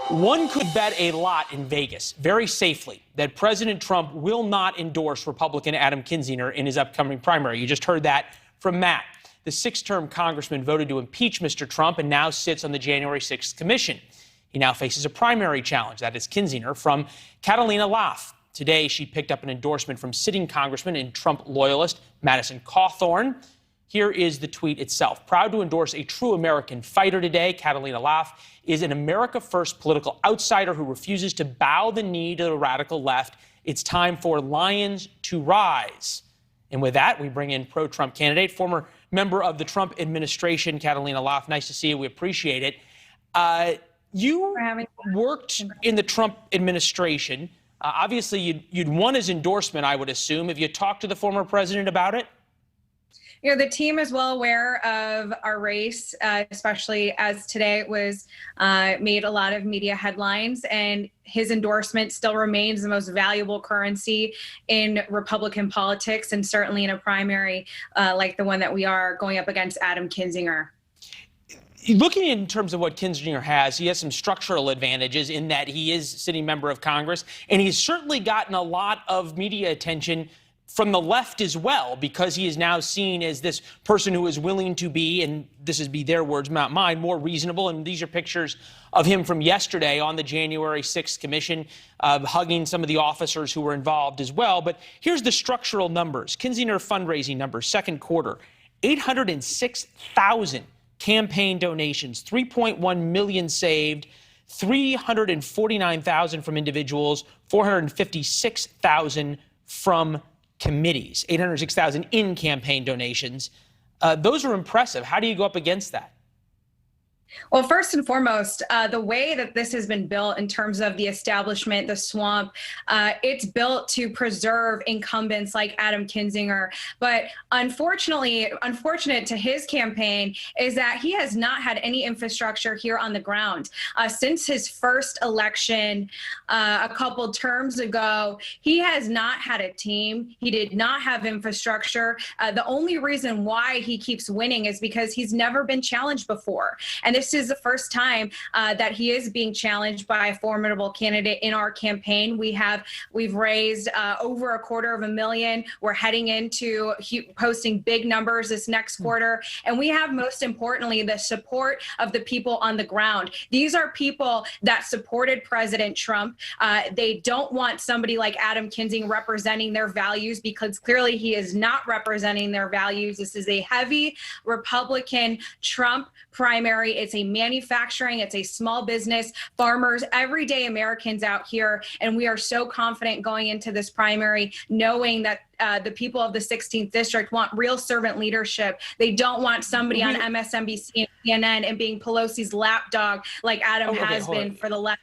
One could bet a lot in Vegas, very safely, that President Trump will not endorse Republican Adam Kinzinger in his upcoming primary. You just heard that from Matt. The six-term congressman voted to impeach Mr. Trump and now sits on the January 6th commission. He now faces a primary challenge, that is Kinzinger, from Catalina Lauf. Today, she picked up an endorsement from sitting Congressman and Trump loyalist Madison Cawthorn. Here is the tweet itself. Proud to endorse a true American fighter today, Catalina Lauf is an America First political outsider who refuses to bow the knee to the radical left. It's time for lions to rise. And with that, we bring in pro-Trump candidate, former member of the Trump administration, Catalina Lauf. Nice to see you. We appreciate it. You worked in the Trump administration. Obviously, you'd won his endorsement, I would assume. Have you talked to the former president about it? You know, the team is well aware of our race, especially as today it was made a lot of media headlines, and his endorsement still remains the most valuable currency in Republican politics, and certainly in a primary like the one that we are going up against Adam Kinzinger. Looking in terms of what Kinzinger has, he has some structural advantages in that he is sitting member of Congress, and he's certainly gotten a lot of media attention from the left as well, because he is now seen as this person who is willing to be, and this is be their words, not mine, more reasonable. And these are pictures of him from yesterday on the January 6th commission, hugging some of the officers who were involved as well. But here's the structural numbers. Kinzinger fundraising numbers, second quarter, 806,000 campaign donations, 3.1 million saved, 349,000 from individuals, 456,000 from committees, 806,000 in campaign donations. Those are impressive. How do you go up against that? Well, first and foremost, the way that this has been built in terms of the establishment, the swamp, it's built to preserve incumbents like Adam Kinzinger. But unfortunate to his campaign is that he has not had any infrastructure here on the ground. Since his first election a couple terms ago, he has not had a team. He did not have infrastructure. The only reason why he keeps winning is because he's never been challenged before. And this is the first time that he is being challenged by a formidable candidate in our campaign. We've raised over $250,000. We're heading into posting big numbers this next quarter. And we have, most importantly, the support of the people on the ground. These are people that supported President Trump. They don't want somebody like Adam Kinzinger representing their values, because clearly he is not representing their values. This is a heavy Republican Trump primary. It's a manufacturing, it's a small business, farmers, everyday Americans out here. And we are so confident going into this primary, knowing that the people of the 16th district want real servant leadership. They don't want somebody on MSNBC and CNN and being Pelosi's lapdog like Adam has been for the last.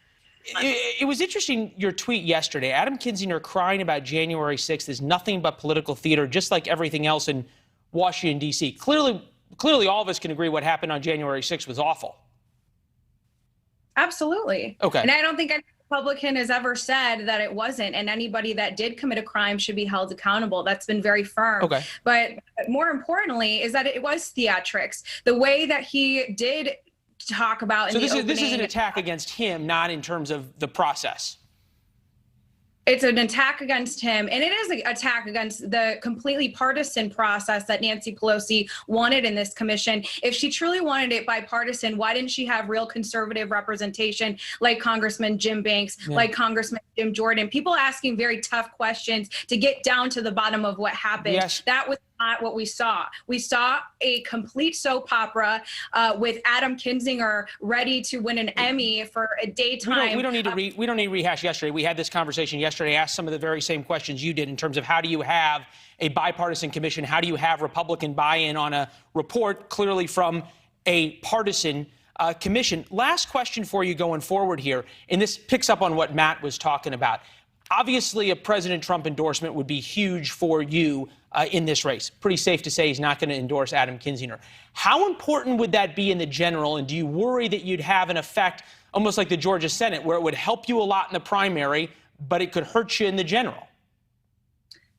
It was interesting, your tweet yesterday. Adam Kinzinger crying about January 6th is nothing but political theater, just like everything else in Washington, D.C. Clearly, all of us can agree what happened on January 6th was awful. Absolutely. Okay. And I don't think any Republican has ever said that it wasn't, and anybody that did commit a crime should be held accountable. That's been very firm. Okay. But more importantly is that it was theatrics. The way that he did talk about. So this is an attack against him, not in terms of the process. It's an attack against him, and it is an attack against the completely partisan process that Nancy Pelosi wanted in this commission. If she truly wanted it bipartisan, why didn't she have real conservative representation like Congressman Jim Banks, like Congressman Jim Jordan? People asking very tough questions to get down to the bottom of what happened. Yes. That was not what we saw. We saw a complete soap opera with Adam Kinzinger ready to win an Emmy for a daytime. We don't need to rehash yesterday. We had this conversation yesterday. Asked some of the very same questions you did in terms of how do you have a bipartisan commission? How do you have Republican buy-in on a report clearly from a partisan commission? Last question for you going forward here, and this picks up on what Matt was talking about. Obviously, a President Trump endorsement would be huge for you in this race. Pretty safe to say he's not going to endorse Adam Kinzinger. How important would that be in the general, and do you worry that you'd have an effect almost like the Georgia Senate, where it would help you a lot in the primary, but it could hurt you in the general?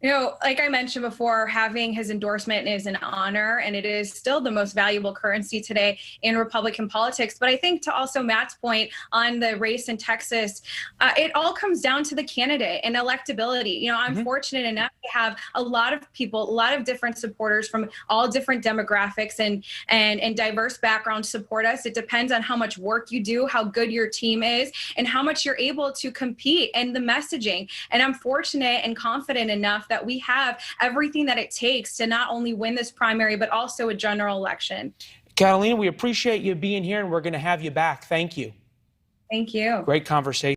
Like I mentioned before, having his endorsement is an honor, and it is still the most valuable currency today in Republican politics. But I think to also Matt's point on the race in Texas, it all comes down to the candidate and electability. I'm fortunate enough to have a lot of people, a lot of different supporters from all different demographics and diverse backgrounds support us. It depends on how much work you do, how good your team is, and how much you're able to compete and the messaging. And I'm fortunate and confident enough that we have everything that it takes to not only win this primary, but also a general election. Catalina, we appreciate you being here, and we're going to have you back. Thank you. Thank you. Great conversation.